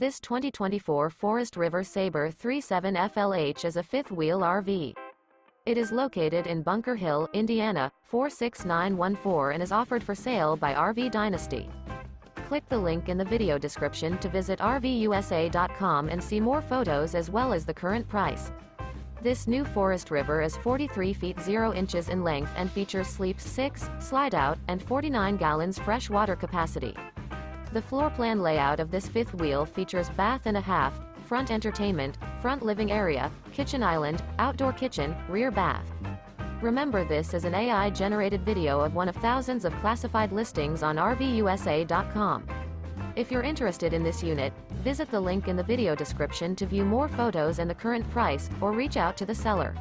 This 2024 Forest River Sabre 37 FLH is a fifth-wheel RV. It is located in Bunker Hill, Indiana, 46914 and is offered for sale by RV Dynasty. Click the link in the video description to visit RVUSA.com and see more photos as well as the current price. This new Forest River is 43 feet 0 inches in length and features sleeps 6, slide-out, and 49 gallons fresh water capacity. The floor plan layout of this fifth wheel features bath and a half, front entertainment, front living area, kitchen island, outdoor kitchen, rear bath. Remember, this is an AI-generated video of one of thousands of classified listings on RVUSA.com. If you're interested in this unit, visit the link in the video description to view more photos and the current price, or reach out to the seller.